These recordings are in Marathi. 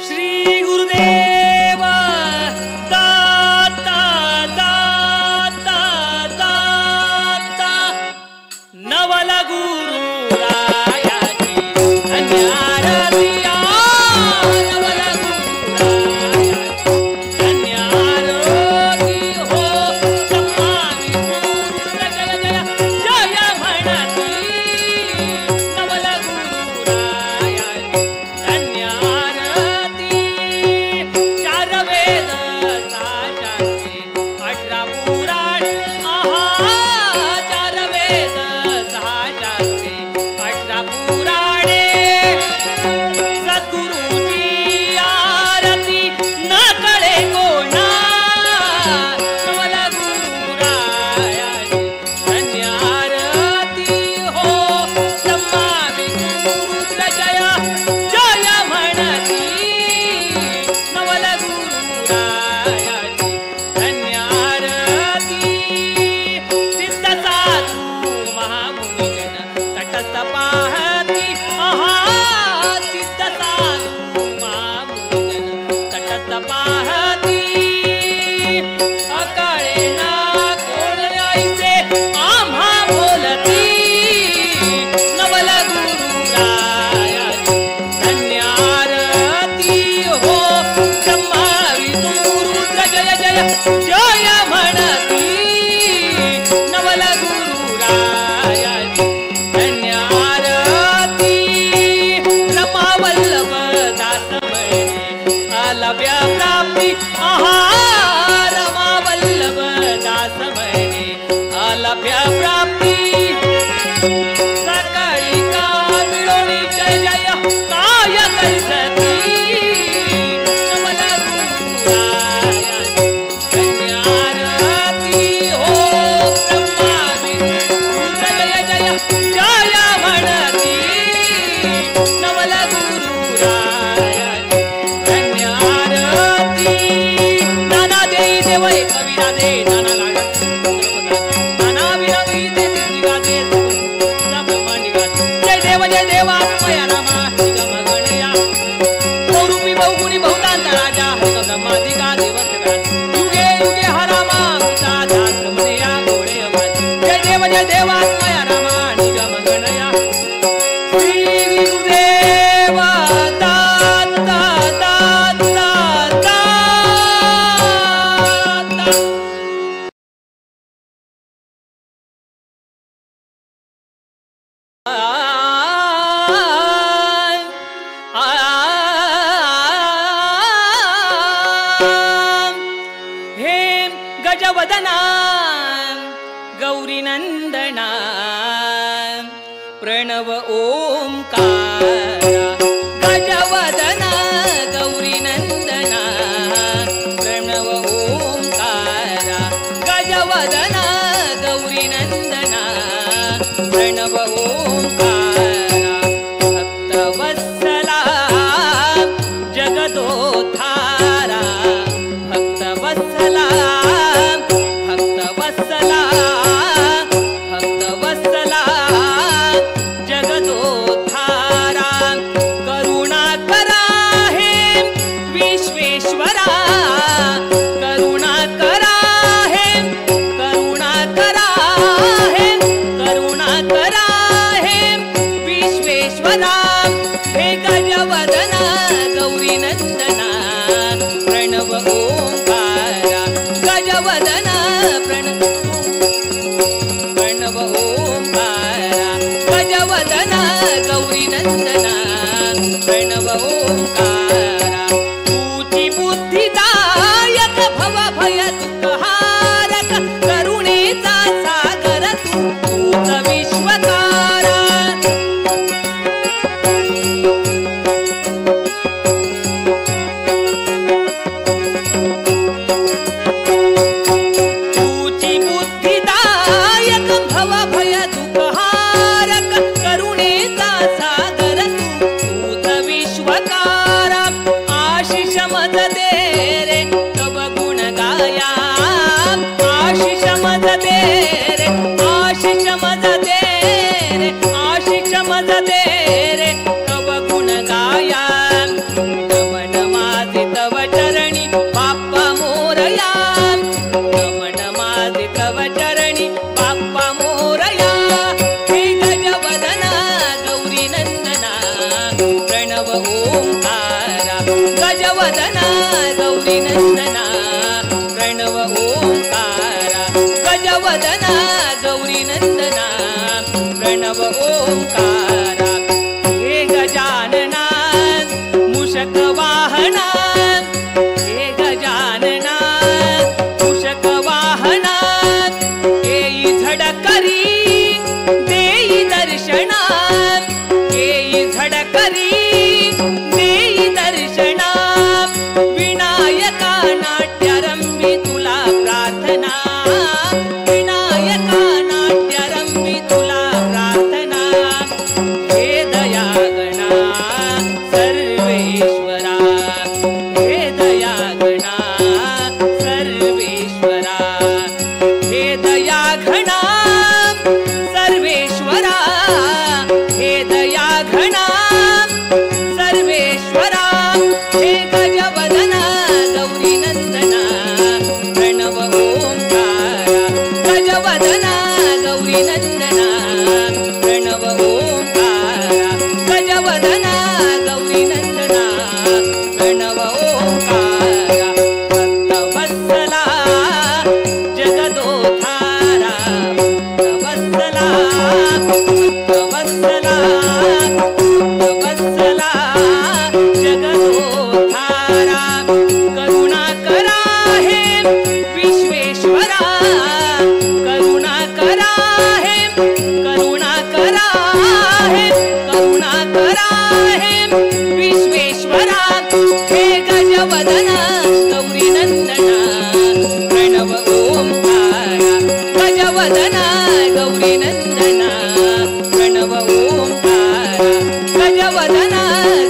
ಶ್ರೀ ಗುರುದೇವ ದಾತ ದಾತ ದಾತ ನವಲ ಗುರು ರಾಯಕಿ ಧನ್ಯಾರತಿಯ ನವಲ ಗುರು ರಾಯಕಿ ಧನ್ಯಾರತಿ ಹೋ ಸಮ್ಮಾನಿ ಜಯ ಜಯ ಜಯ ಮಣತಿ ನವಲ ಗುರು ರಾಯಕಿ ಧನ್ಯಾರತಿ चार वेद साशांचे 18 पुराण चार वेद साशांचे 18 पुराणे सद्गुरूची आरती न कळे कोणा नवल गुरु रायाची धन्यारती हो संभावी गुरुत्र जय जय म्हणती नवल गुरु रायाची धन्यारती सिद्ध साधू महामुनिजन तटस्थ पाहती सिद्ध साधू महामुनिजन तटस्थ पाहती अकाळे ना कोण ऐसे आम्हा बोलती नवल गुरु रायाची धन्यारती हो ब्रह्मा विष्णू रुद्र जय जय जय म्हणती नवल गुरु रायाची धन्यारती रमा वल्लभ दास म्हणे अलभ्य प्राप्ती रमा वल्लभ दास म्हणे अलभ्य प्राप्ती सकाळी का मिळोनी जय जय काय करसती नवल गुरु रायाची धन्यारती हो ब्रह्मा विष्णू जय जय जय म्हणती नवल गुरु रायाची धन्यारती नाना देई देव एक विना दे नाना लागत नाना विरंगी दे गाते सब ब्रह्मांडी गाते जय देवा मया नमा निगम गणया बहुरूपी बहुगुणी बहुतांत राजा हरिग ब्रह्मादिका देव सगळा युगे युगे हरामा दास म्हणया गोळे जय देवा मया नमा निगम गणया श्री गुरुदेव दाता दाता दाता हे गजवदना गौरीनंदना प्रणव ओंकारा गजवदना गौरीनंदना प्रणव ओंकारा गजवदना गौरीनंदना प्रणव ओंकारा भक्तवत्सला जगदोद्धारा भक्तवत्सला भक्तवत्सला भक्तवत्सला जगदोद्धारा करुणाकरा हे विश्वेश्वरा करुणाकरा हे करुणाकरा हे करुणाकरा हे विश्वेश्वरा हे गजवदना गौरीनंदना प्रणव ओंकारा गजवदना प्रणव ओंकारा गजवदना गौरीनंदना प्रणव ओंकारा तूची बुद्धिदायक भव भय दुःखहारक करुणेचा सागर तूच विश्वकारा तूची बुद्धिदायक भव भय दुःखहारक करुणेचा सागर तूच विश्वकारा आशिष मज दे रे तव गुण गाया आशिष मज दे रे आशिष मज दे रे आशिष मज दे रे तव गुण गाया नमन प्रणव ओंकारा हे गजानना मूषक वाहना हे गजानना मूषक वाहना येई झडकरी देई दर्शना येई झडकरी देई दर्शना विनायका नाट्यारंभी तुला प्रार्थना विनायका नाट्यारंभी तुला प्रार्थना हे दयागणा सर्वेश्वरा हे दयागणा सर्वेश्वरा हे दयाघना सर्वेश्वरा हे दयाघना सर्वेश्वरा हे गजवदना गौरी नंदना प्रणव ओंकारा गजवदना गौरी नंदना प्रणव ओंकारा गजवदना गौरी नंदना प्रणव ओंकारा भक्तवत्सला जगदोद्धारा भक्तवत्सला भक्तवत्सला भक्तवत्सला जगदोद्धारा करुणा करा हे विश्वेश्वरा करुणा करा हे करुणा करा हे करुणा करा हे विश्वेश्वरा हे गजवदना गौरी नंदना प्रणव ओंकारा गजवदना गौरी नंदना प्रणव ओंकारा गजवदना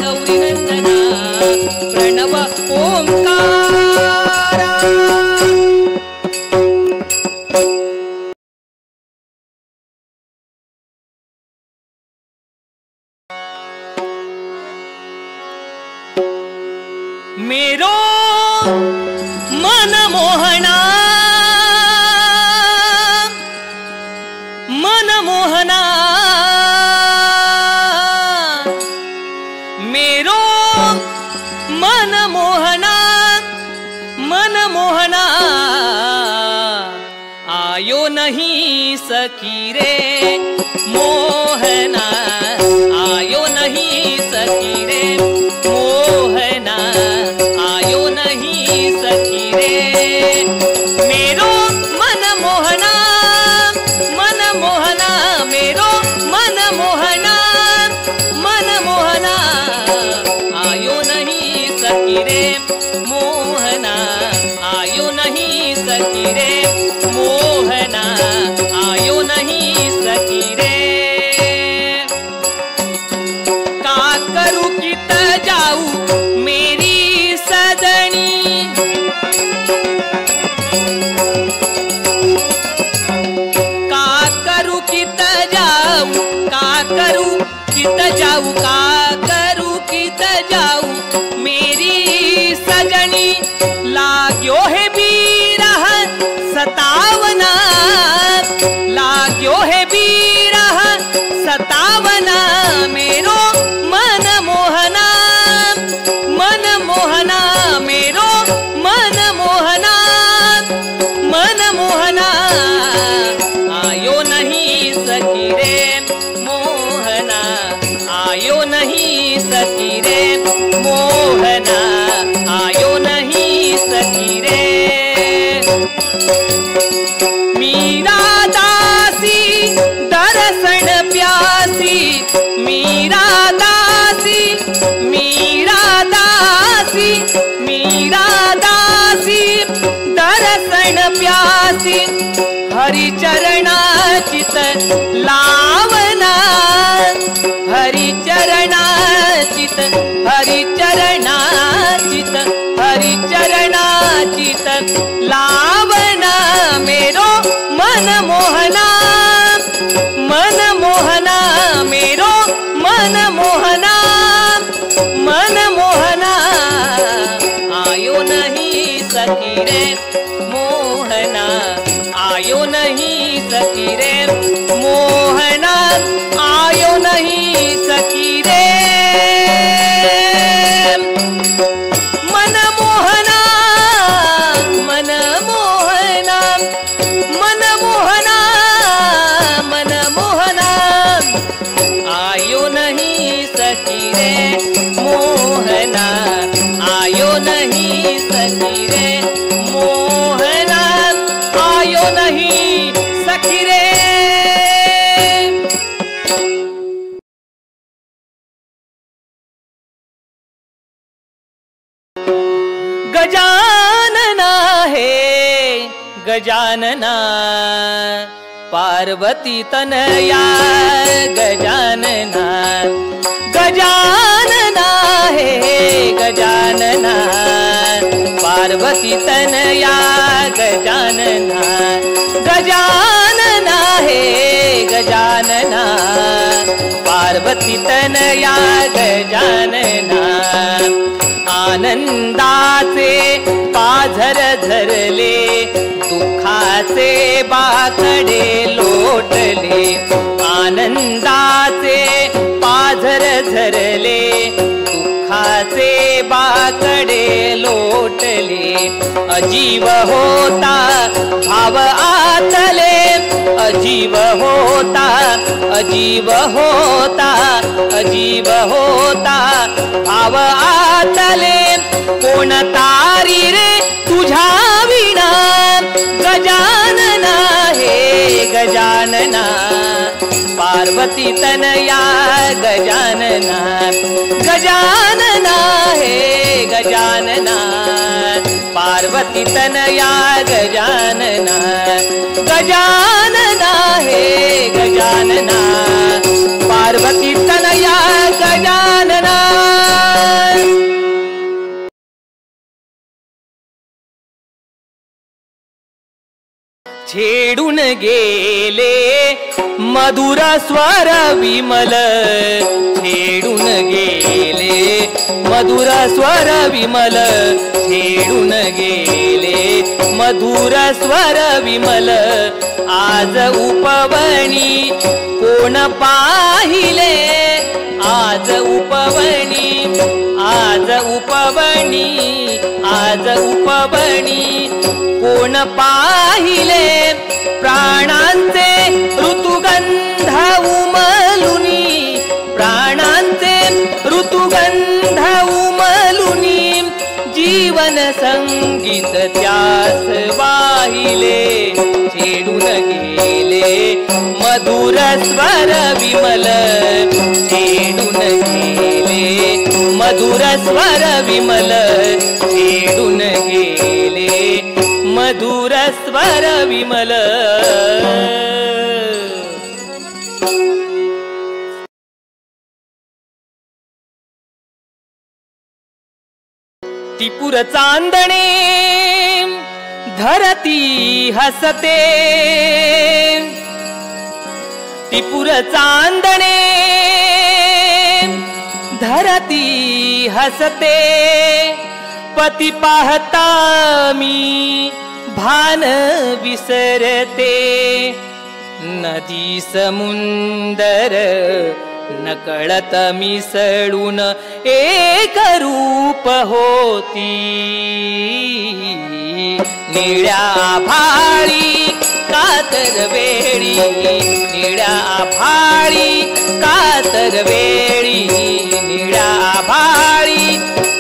गौरी नंदना प्रणव ओंकारा। मेरो मन मोहना मन मोहना मेरो मन मोहना मन मोहना आयो नहीं सकी रे मोहना आयो नहीं सकी रे मोहना आयो नहीं सकी रे मेरो मन मोहना मेरो मन मोहना आयो नहीं सकी रे मोहना आयो नहीं सकी रे मोहना आयो नहीं सकी रे का करूं कित जाऊं मेरी सजनी का करूं कित जाऊं का करूं कित जाऊं का करूं कित जाऊं मेरी सजनी लाग्यो है बीरह सतावना लाग्यो है बीरह सतावना मेरो मन मोहना मेरो मन मोहना आयो नहीं सकी रे मोहना आयो नहीं सकी रे मोहना आयो नहीं सकी रे मीरा दासी दर्शन प्यासी मीरा दासी मीरा दासी मीरा दासी दर्शन प्यासी हरि चरणाचित लावना हरि चरणाचित हरि चरणाचित हरि चरणाचित लावना मेरो मन मोहना मेरो मन मोहना आयो नहीं सकी रे मोहना आयो नहीं सकी रे मोहना आयो नहीं सकी रे मन मोहना मन मोहना रे मोहना आयो नहीं सखी रे मोहना आयो नहीं सखी रे। गजानना है गजानना पार्वती तनया गजानना गजानना है गजानना पार्वती तनया गजानना गजानना है गजानना पार्वती तनया गजानना। आनंदाचे पाझर धरले दुःखाचे बाकडे लोटले आनंदाचे पाझर धरले दुःखाचे बाकडे लोटले अजीव होता भाव आतले अजीव होता अजीव होता अजीव होता भाव आतले कोण तारी रे तुझ्या विना गजानना हे गजानना पार्वती तनया गजानना गजानना हे गजानना पार्वती तनया गजानना गजानना हे गजानना पार्वती तनया गजानना। छेडून गेले मधुर स्वर विमल छेडून गेले मधुर स्वर विमल छेडून गेले मधुर स्वर विमल आज उपवनी कोण पाहिले आज उपवनी आज उपवनी आज उपवनी कोण पाहिले प्राणांचे ऋतुगंध उमलुनी प्राणांचे ऋतुगंध उमलुनी जीवन संगीत त्यास वाहिले छेडून गेले मधुर स्वर विमल छेडून गेले मधुर स्वर विमल छेडून गेले मधुर स्वर विमल। टिपूर चांदणे धरती हसते टिपूर चांदणे धरती हसते पती पाहता मी भान विसरते नदी समुंदर नकळत मिसळून एक रूप होती निळ्या आभाळी कातर वेळी निळ्या आभाळी कातर वेळी निळ्या आभाळी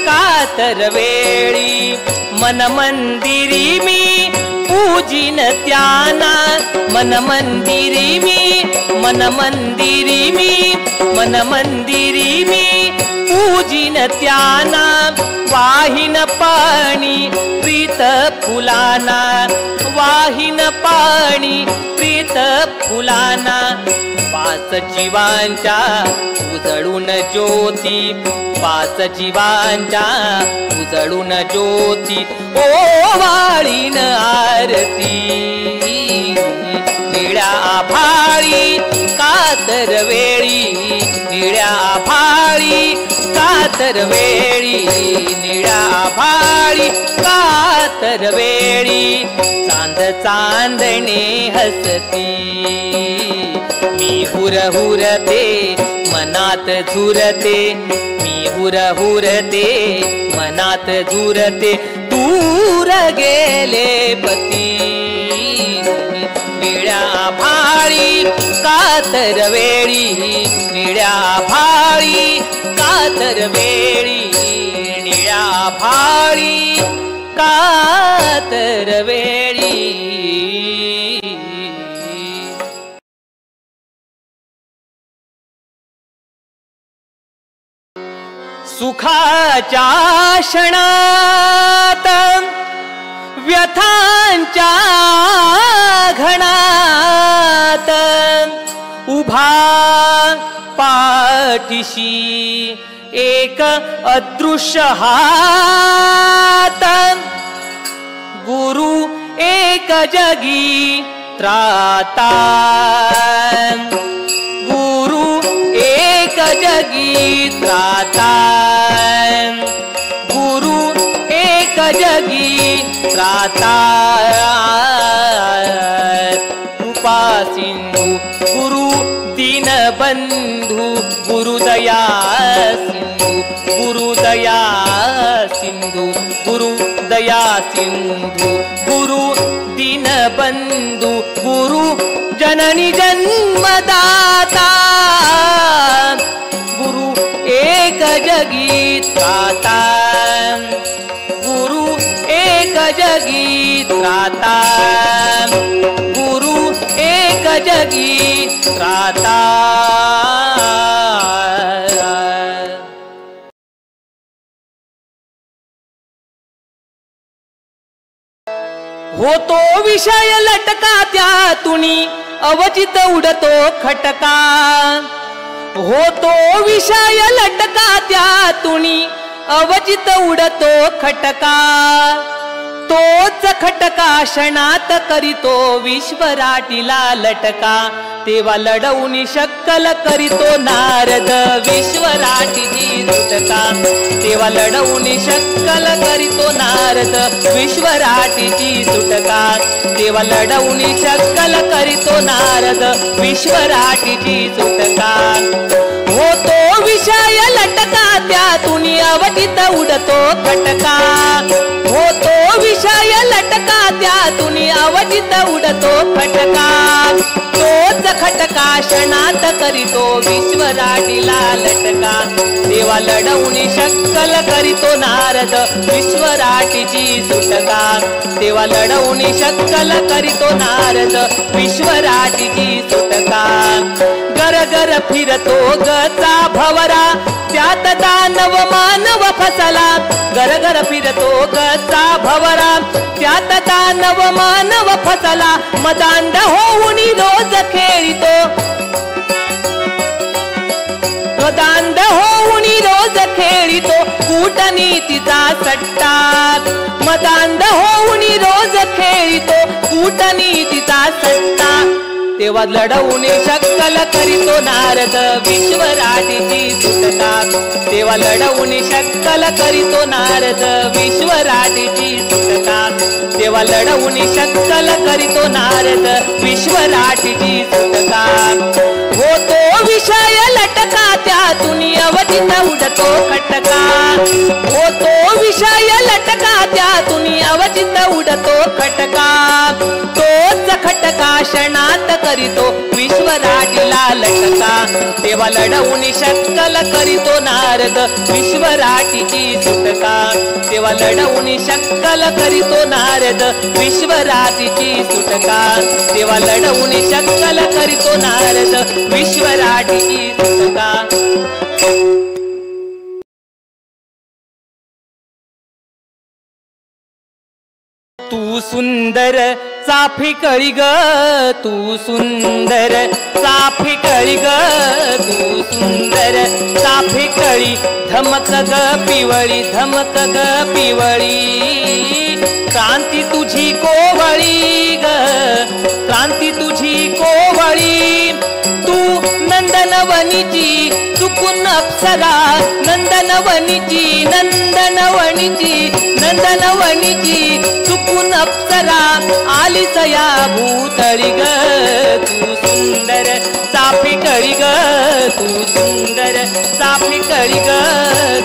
कातर वेळी मन मंदिरी मी पूजिन त्याना मन मंदिरी मी मन मंदिरी मी मन मंदिरी मी पूजिन त्याना वाहिन पाणी प्रीत फुलाना वाहिन पाणी प्रीत फुलाना पाच जीवांच्या उजळून ज्योती पाच जीवांच्या उजळून ज्योती ओवाळीन आरती निळ्या आभाळी कातर वेळी निळ्या आभाळी कातर वेळी निळ्या आभाळी कातर वेळी चांद चांदणे हसती मी हुरहुरते मनात झुरते मी हुरहुरते मनात झुरते दूर गेले पती निळ्या भाळी कातर वेळी निळ्या भाळी कातर वेळी निळ्या भाळी कातर वेळी सुखाच्या क्षणात व्यथांच्या घणात उभा पाठीशी एक अदृश्य हात गुरु एक जगी त्राता गुरु एक जगी त्राता गुरु एक जगी त्राता कृपा सिंधू गुरु दीनबंधू गुरुदया सिंधू गुरुदया सिंधू गुरुदया सिंधू गुरु दीनबंधू गुरु जननी जन्मदाता गुरु एक जगी त्राता गुरु एक जगी त्राता गुरु एक जगी त्राता होतो विषय लटका त्यातुनी अवचित उडतो खटका होतो विषय लटका त्यातुनी अवचित उडतो खटका तोच खटका क्षणात करीतो विश्वराटीला लटका तेव्हा लढवून शक्कल करीतो नारद विश्वराटीची सुटका तेव्हा लढवून शक्कल करीतो नारद विश्वराटीची सुटका तेव्हा लढवून शक्कल करीतो नारद विश्वराटीची सुटका होतो विषय लटका त्यातून अवचित उडतो खटका होतो विषय लटका त्यातून अवचित उडतो खटका तोच खटका क्षणात करीतो विश्वराटीला लटका तेव्हा लढवून शक्कल करीतो नारद विश्वराटीची सुटका तेव्हा लढवून शक्कल करीतो नारद विश्वराटीची सुटका गरगर फिरतो गचा भवरा त्यात दानव मानव फसला गरगर फिरतो गचा भवरा त्यात दानव मानव फसला मदांड होऊन रोज खेळितो मदांड होऊन रोज खेळितो कूटनीतीचा सट्टा मदांड होऊन रोज खेळितो कूटनीतीचा सट्टा तेव्हा लढवून शक्कल करीतो नारद विश्वराटीची सुटका तेव्हा लढवून शक्कल करीतो नारद विश्वराटीची सुटका तेव्हा लढवून शक्कल करीतो नारद विश्वराटीची सुटका होतो विषय लटका त्यातून अवचित उडतो खटका होतो विषय लटका त्यातून अवचित उडतो खटका तोच खटका क्षणात करीतो विश्वराटीला लटका तेव्हा लढवून शक्कल करीतो नारद विश्वराटीची सुटका तेव्हा लढवून शक्कल करीतो नारद विश्वराटीची सुटका तेव्हा लढवून शक्कल करीतो नारद विश्वराटीची सुटका तू सुंदर चाफी कळी ग तू सुंदर चाफी कळी ग तू सुंदर चाफी कळी धमक ग पिवळी धमक ग पिवळी क्रांती तुझी कोवळी ग क्रांती तुझी कोवळी तू नंदनवनीची चुकून अप्सरा नंदनवनीची नंदनवनीची नंदनवनीची चुकून अप्सरा आलीस या भूतळी ग तू सुंदर चाफी कळी ग तू सुंदर चाफी कळी ग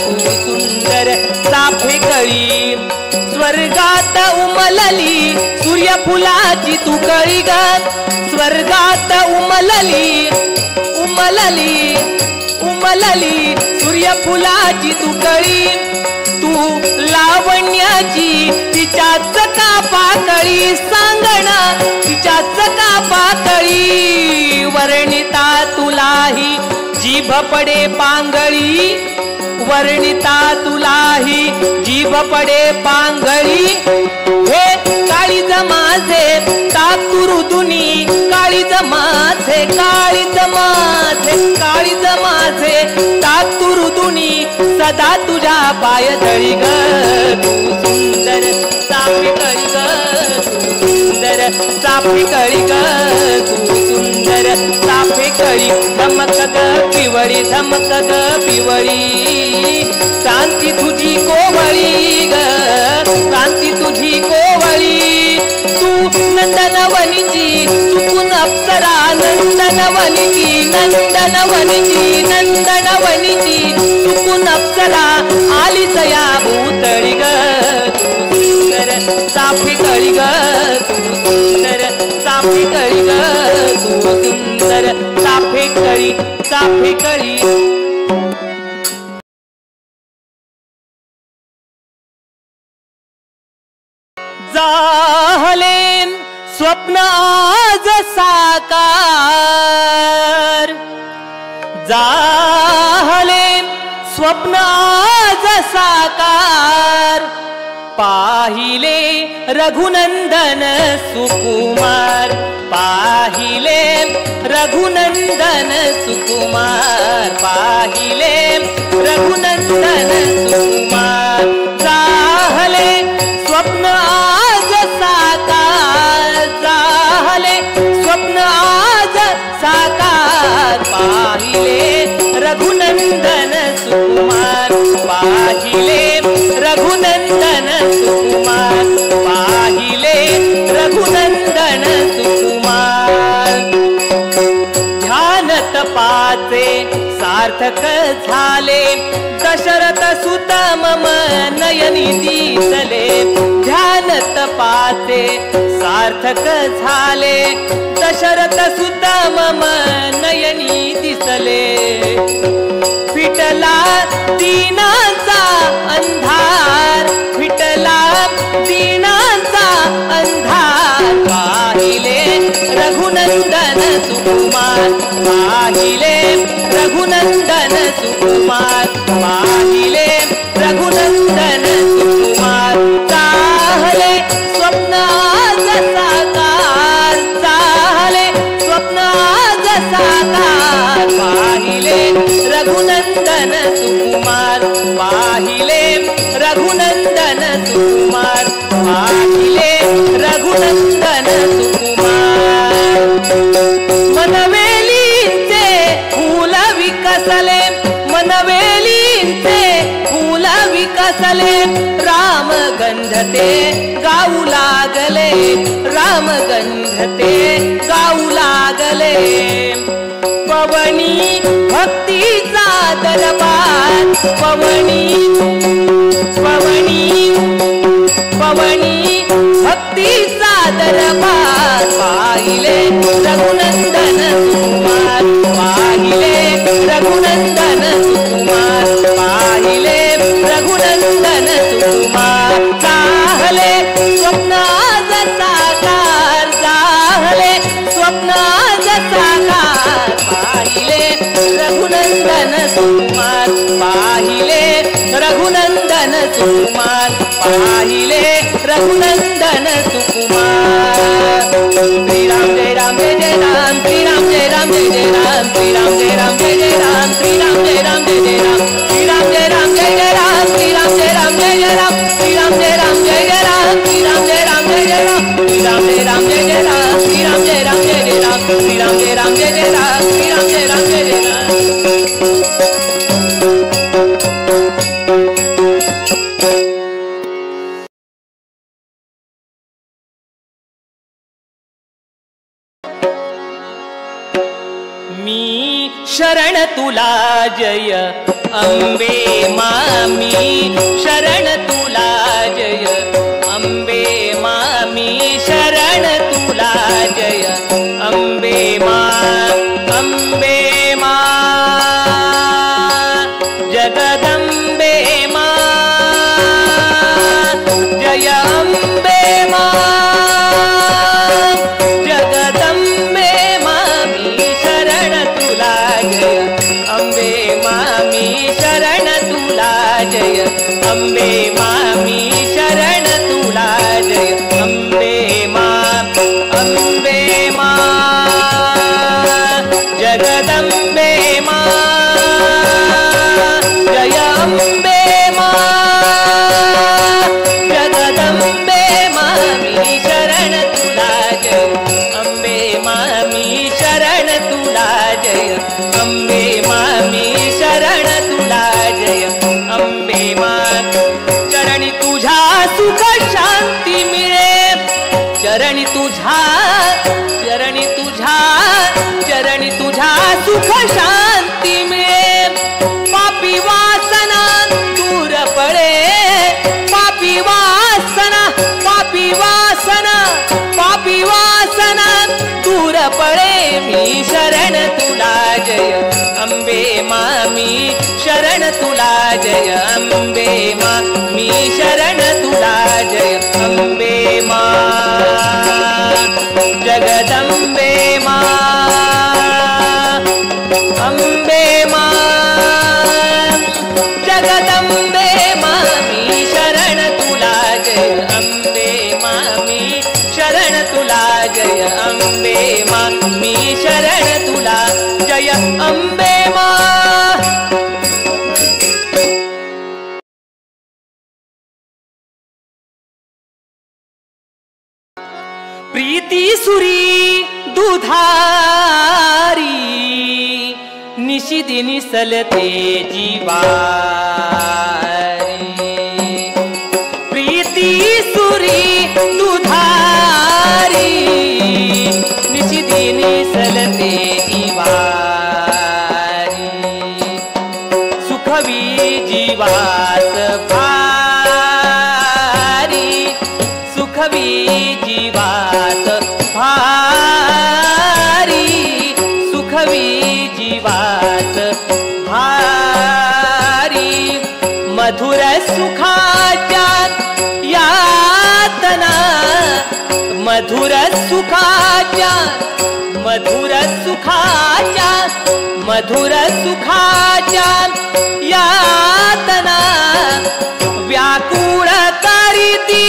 तू सुंदर चाफी कळी स्वर्गात उमलली सूर्यफुलाची तू कळी ग स्वर्गात उमलली उमलली उमलली सूर्यफुलाची तू कळी तू लावण्याची तिच्याच का पाकळी सांगणा तिच्याच का पाकळी वर्णिता तुलाही जीभ पडे पांगळी वर्णिता तुलाही जीभ पडे पांगळी हे काळीज माझे तातुरुदुनी काळीज माझे काळीज माझे काळीज माझे तातुरुदुनी सदा तुझ्या पायदळी ग तू सुंदर चाफी कळी ग तू सुंदर चाफी कळी ग तू सुंदर चाफी कळी धमक ग पिवळी धमक ग पिवळी क्रांती तुझी कोवळी ग क्रांती तुझी कोवळी तू नंदनवनीची चुकून अप्सरा नंदनवनीची नंदनवनीची नंदनवनीची चुकून अप्सरा आलीच या भूतळी ग तू सुंदर चाफी कळी ग तू सुंदर चाफी कळी ग तू सुंदर चाफी कळी चाफी कळी झाले स्वप्न आज साकार झाले स्वप्न आज साकार पाहिले रघुनंदन सुकुमार पाहिले रघुनंदन सुकुमार पाहिले रघुनंदन सुकुमार झाले स्वप्न आज साकार झाले स्वप्न आज साकार पाहिले रघुनंदन सुकुमार पाहिले रघुनंदन सुकुमार पाहिले रघुनंदन सुकुमार ध्यान तपाचे सार्थक झाले दशरथ सुत मम नयनी दिसले ध्यान तपाचे सार्थक झाले दशरथ सुत मम नयनी दिसले फिटला दीनांचा अंधार फिटला दीनांचा अंधार पाहिले रघुनंदन सुकुमार पाहिले रघुनंदन सुकुमार पाहिले रघुनंदन सुकुमार चाहले स्वप्न आज साकार चाहले स्वप्न आज साकार पाहिले रघुनंदन सुकुमार पाहिले रघुनंदन सुकुमार पाहिले रघुनंदन सुकुमार मनवेलींचे फूल विकसले मनवेलींचे फूल विकसले रामगंधते गाऊ लागले रामगंधते गाऊ लागले पवनी भक्तीचा दरबार पवनी पवनी पवनी भक्तीचा दरबार पाहिले रघुनंदन सुकुमार पाहिले रघुनंदन सुकुमार पाहिले रघुनंदन सुकुमार चाहले स्वप्न आज साकार चाहले स्वप्न आज साकार पाहिले रघुनंदन सुकुमार पाहिले रघुनंदन सुकुमार पाहिले रघुनंदन सुकुमार श्री राम जय राम जय जय राम श्री राम जय राम जय जय राम श्री राम जय राम जय जय राम श्री राम जय राम जय जय राम श्री राम जय राम जय जय राम श्री राम जय राम जय जय राम श्री राम जय राम जय जय राम श्री राम जय राम जय जय राम श्री राम जय राम जय जय राम श्री राम जय राम जय जय राम श्री राम जय राम जय जय राम श्री राम जय राम जय जय राम शरण तुला जय अंबे मामी शरण तुला जय मामी शरण तुला जय अंबे मामी शरण तुला जय अंबे मा जगदंबे मा जय अंबे मा जगदंबे मामी शरण तुला जय अंबे मामी शरण तुला जय अंबे मामी शरण तुला जय अंबे मा चरणी तुझा सुख शांती मिळे चरणी तुझा सुख शांती मिळे पापी वासना दूर पडे पापी वासना दूर पडे मी शरण तुला जय अंबे मामी शरण तुला जय अंबे मामी शरण तुला जय अंबे मा जगदंबे मा अंबे मा जगदंबे मामी शरण तुला जय अंबे मामी शरण तुला जय अंबे मामी शरण तुला जय अंबे मा प्रीती सुरी दुधारी निशिदिनी सलते जीवारी प्रीती सुरी दुधारी निशिदिनी सलते जीवारी सुखवी जीवास भारी सुखवी जीवास भारी सुखवी जीवास भारी मधुर सुखाच्या यातना मधुर सुखाच्या यातना व्याकुळ करीती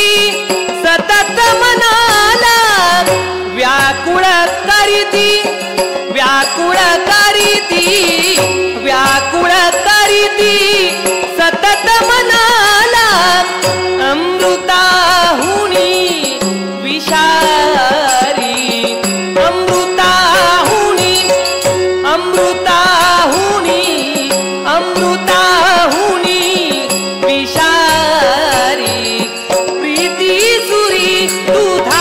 सतत मनाला व्याकुळ करीती सतत मनाला अमृताहुनी विषारी अमृताहुनी विषारी प्रीती सुरी दुधारी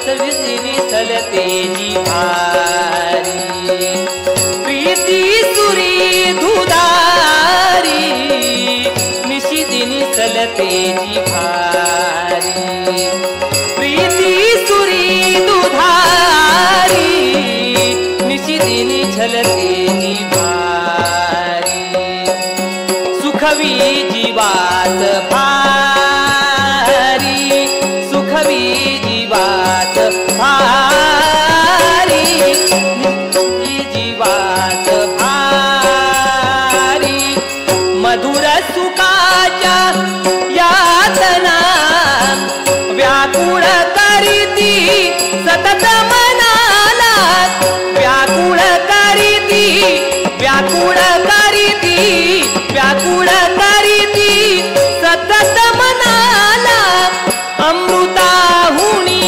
सविसिनी सलते जीवारी प्रीती सुरी दुधारी निशिदिनी सलते जीवारी प्रीती सुरी दुधारी निशिदिनी झलते जीवारी सुखवी जीवास भारी सुखवी जीवास भारी जीवास भारी मधुर सुखाच्या यातना व्याकुळ करीती सतत मनाला व्याकुळ करीती सतत मनाला अमृताहुनी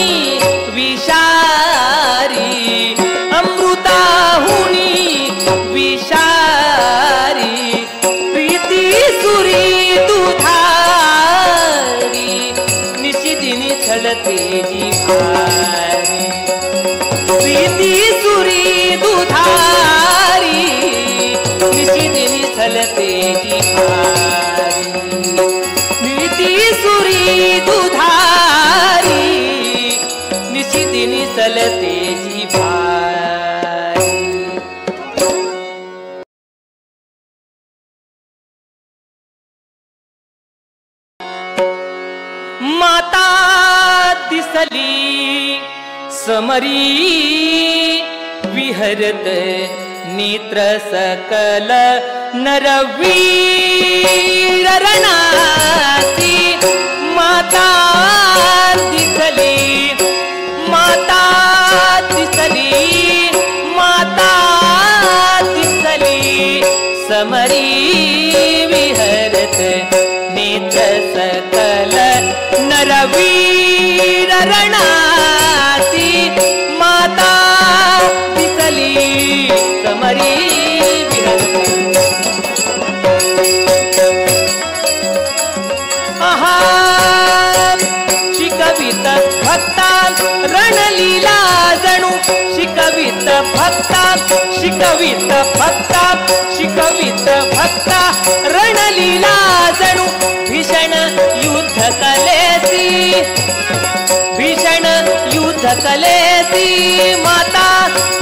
विषारी प्रीती सुरी दुधारी निशिदिनी छलते जीवारी प्रीती सुरी दुधारी निशिदिनी छलते जीवारी प्रीती सुरी दुधारी निशिदिनी चलते जीवारी माता दिसली समरी विहरत नेत्र सकल नरवीर रणासी माता दिसली माता दिसली माता दिसली समरी विहरत नेत्र सकल नरवीर रणासी माता दिसली समरी शिकवित भक्ता रणलीला जणू शिकवित भक्ता शिकवित भक्ता शिकवित भक्ता रणलीला जणू भीषण युद्ध कलेसी भीषण युद्ध कलेसी माता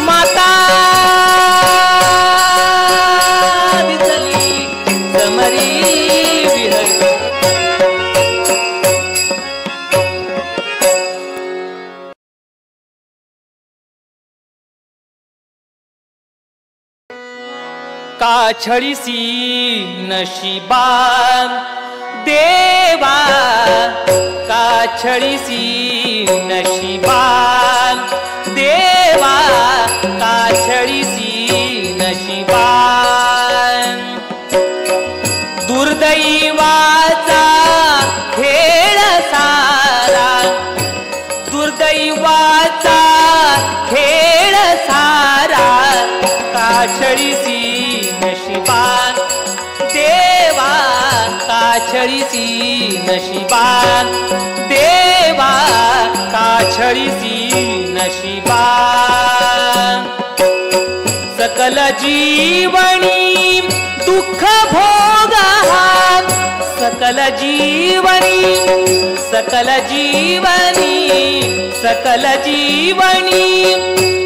माता दिसली समरी काछळीसी नशिबा देवा काछळीसी नशिबा देवा काछळीसी नशिबा दुर्दैवाचा खेळ सारा दुर्दैवाचा खेळ सारा काछळीसी नशिबान देवा काछळीसी नशिबान देवा काछळीसी नशिबान सकल जीवनी दुःख भोगा सकल जीवनी सकल जीवनी सकल जीवनी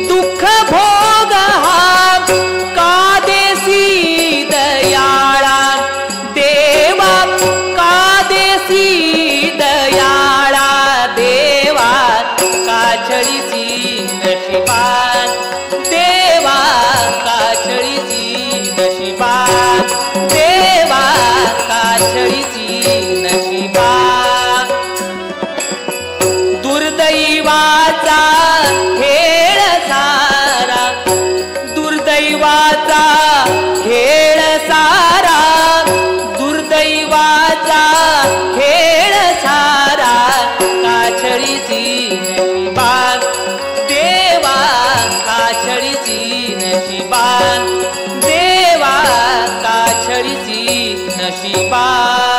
दुःख भोगा कादेसी दयाळा देवा कादेसी दयाळा देवा काछळीसी नशिबान देवा काछळीसी नशिबान देवा काछळीसी नशिबान दुर्दैवाचा खेळ सारा दुर्दैवाचा खेळ सारा दुर्दैवाचा खेळ सारा काछळीसी नशिबान देवा काछळीसी नशिबान देवा काछळीसी नशिबान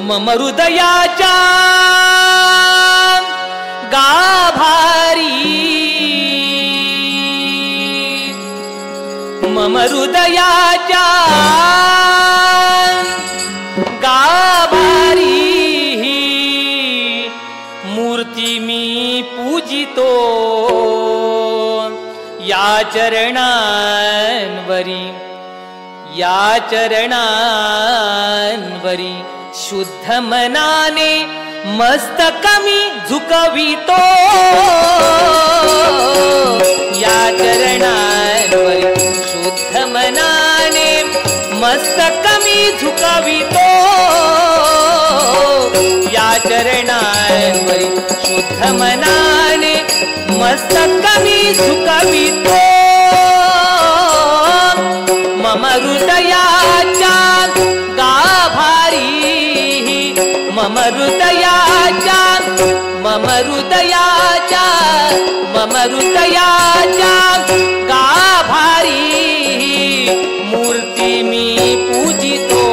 मम हृदयाच्या गाभारी मम हृदयाच्या गाभारी मूर्ती मी पूजितो या चरणांवरी या चरणांवरी शुद्ध मनाने मस्तक मी झुकवितो या चरणांवरी शुद्ध मनाने मस्तक मी झुकवितो या चरणांवरी शुद्ध मनाने मस्तक मी झुकवितो मम हृदयाच्या गाभारी मम हृदयाच्या मम हृदयाच्या मम हृदयाच्या गाभारी मूर्ती मी पूजितो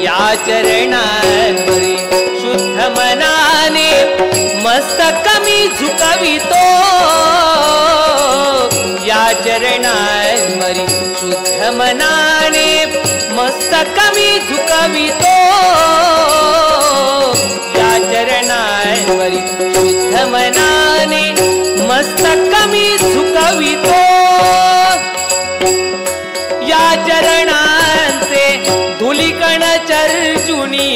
या चरणांवरी शुद्ध मनाने मस्तक मी झुकवितो या चरणांवरी शुद्ध मनाने मस्तक मी झुकवितो या चरणांवरी शुद्ध मनाने मस्तक मी झुकवितो चर्जुनी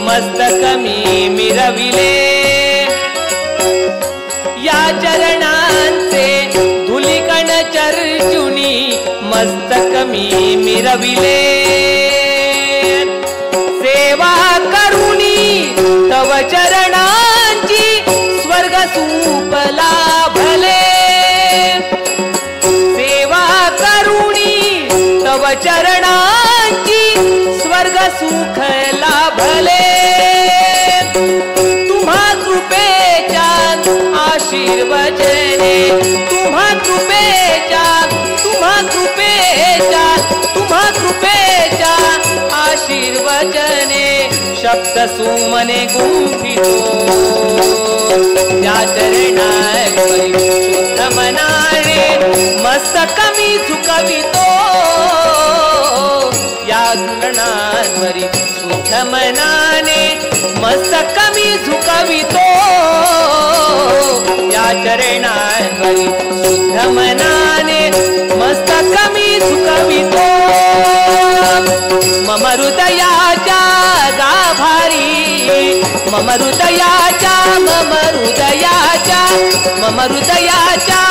मस्तक मी मिरविले या चरणांचे धुलिकण चर्जुनी मस्तक मी मिरविले सेवा करुणी तव चरणांची स्वर्ग सुख लाभले सेवा करुणी तव चरणांची स्वर्ग सुख लाभले तुम्हा कृपेच्या आशीर्वचने तुम्हा कृपेच्या आशीर्वचने शब्द सुमने गुंफितो या चरणांवरी शुद्ध मनाने मस्तक मी झुकवितो या चरणांवरी शुद्ध मनाने मस्तक मी झुकवितो या चरणांवरी शुद्ध मनाने मस्तक मी झुकवितो मम हृदयाच्या गाभारी मम हृदयाच्या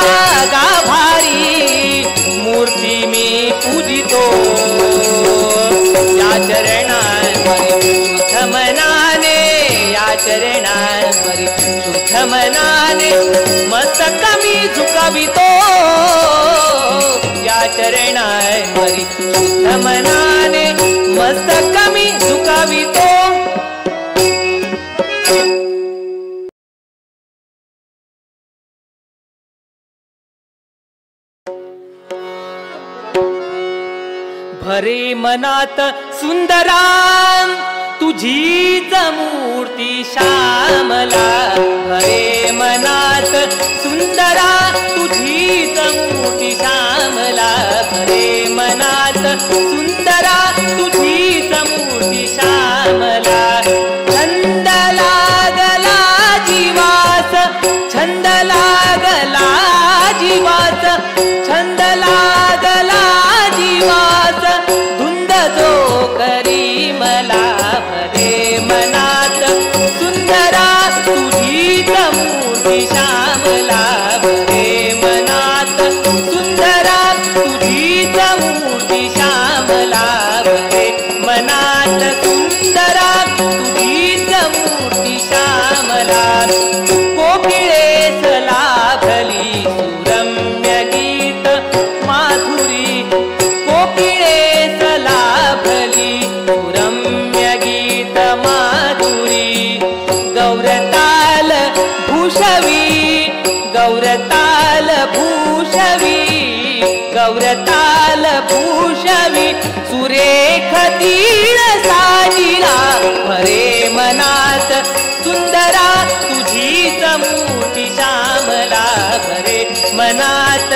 गाभारी मूर्ती मी पूजितो या चरणांवरी शुद्ध मनाने या चरणांवरी शुद्ध मनाने मस्तक मी झुकवितो या चरणांवरी शुद्ध मनाने मस्तक मी झुकवितो भरे मनात सुंदरा तुझीच मूर्ती श्यामला भरे मनात सुंदरा तुझीच मूर्ती श्यामला भरे मनात सुंदरा तुझीच मूर्ती श्यामला छंद लागला जीवास छंद लागला जीवास छंद लागला जीवास धुंद जो करी मला भरे मनात सुंदरा तुझीच मूर्ती श्यामला भरे मनात सुंदरा तुझीच मूर्ती श्यामला भरे मनात सुंदरा तुझीच मूर्ती श्यामला कोकिळेस लाभली सुरम्य गीत माधुरी कोकिळेस लाभली सुरम्य गीत माधुरी गौरताल भूषवी गौरताल भूषवी गौरताल भूषवी सुरेख तीळ साजिला भरे मनात सुंदरा तुझीच मूर्ती श्यामला भरे मनात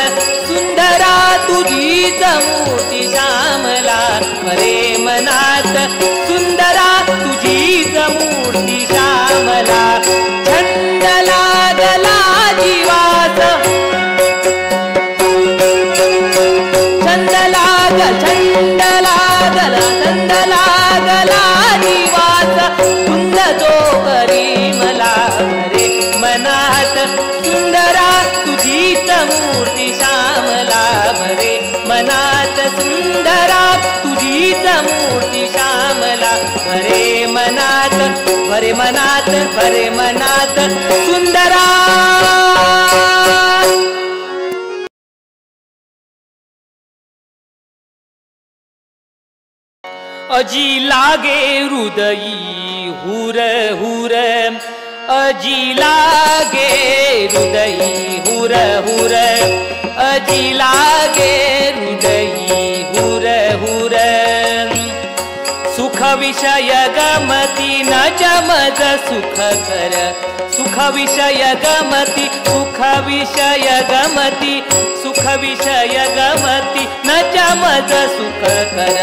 सुंदरा तुझीच मूर्ती श्यामला भरे मनात सुंदरा तुझीच मूर्ती श्यामला छंद लागला जीवास छंद लागला जीवास धुंद जो करी मला भरे मनात सुंदरा तुझीच मूर्ती श्यामला भरे मनात सुंदरा तुझीच मूर्ती श्यामला भरे मनात सुंदरा अजी लागे हृदयी हुर हुर अजी लागे हृदयी हुर हुर अजी लागे हृदयी हुर हुर सुख विषय गमती न जमज सुख कर सुख विषय गमती सुख विषय गमती सुख विषय गमती न जमज सुख कर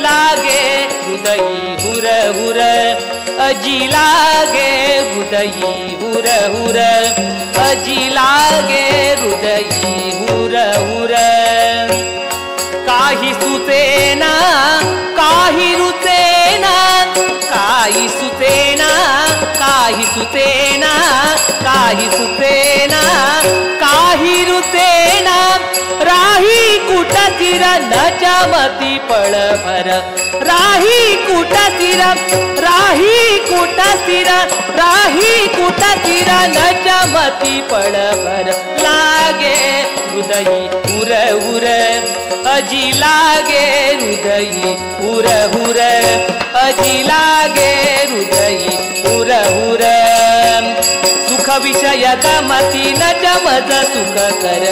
लागे हृदयी हुर हुर अजी लागे हृदयी हुर हुर अजी लागे हृदयी हुर हुर काही सुचेना काही रुचेना सुचेना काही सुचेना काही रुचेना राही कुटचिर न चमती पळभर राही कुटचिर राही कुटचिर राही कुटचिर न चमती पळभर लागे हृदयी उर उर अजी लागे हृदयी उर उर अजी लागे हृदयी उर उर सुख विषय गमती न जमज सुख कर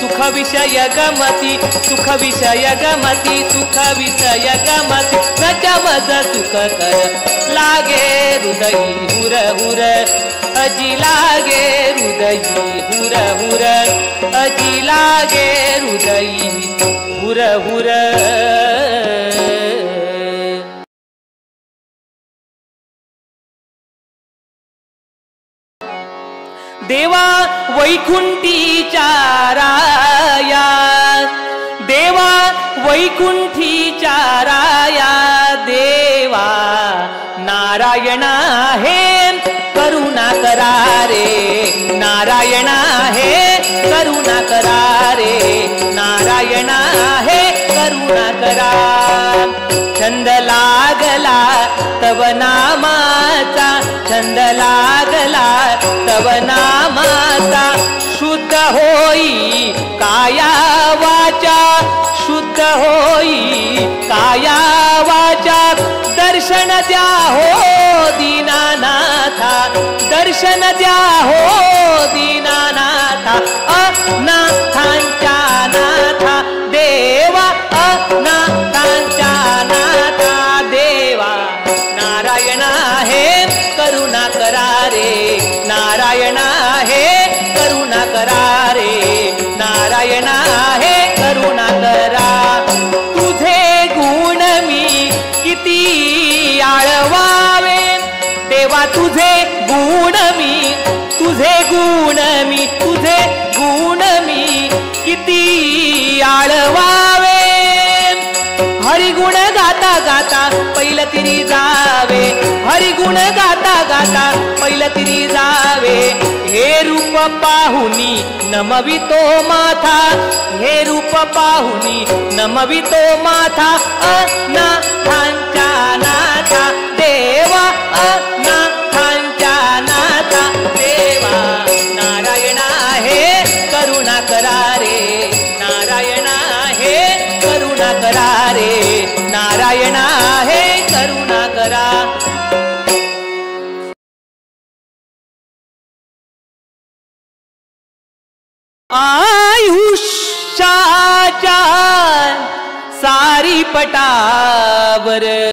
सुख विषय गमती सुख विषय गमती सुख विषय गमती न जमज सुख कर लागे हृदयी हुर हुर अजी लागे हृदयी हुर हुर अजी लागे हृदयी हुर हुर देवा वैकुंठीच्या राया देवा वैकुंठीच्या राया देवा नारायण आहे करुणा करा रे नारायण आहे करुणा करा रे नारायण आहे करुणा करा छंद लागला तव नामाचा छंद लागला तव नामाचा शुद्ध होई काया वाचा शुद्ध होई काया वाचा दर्शन द्या हो दीनानाथा दर्शन द्या हो दीनानाथा अनाथांच्या नाथा देवा अनाथांच्या नाथा देवा नारायण आहे करुणा करा रे नारायण आहे करुणा करा रे नारायण आहे करुणा करा तुझे गुण मी किती आळवावे देवा तुझे गुण मी तुझे गुण मी तुझे गुण मी किती आळवावे हरिगुण गाता गाता पहिलं तिरी जावे हरिगुण गाता गाता पहिलं तिरी जावे हे रूप पाहुनी नमवितो माथा हे रूप पाहुनी नमवितो माथा अनाथांच्या नाथा देवा अनाथांच्या नाथा देवा नारायण आहे करुणा करा रे नारायण आहे करुणा करा रे नारायण आहे करुणा करा आयुष्याच्या सारी पटावर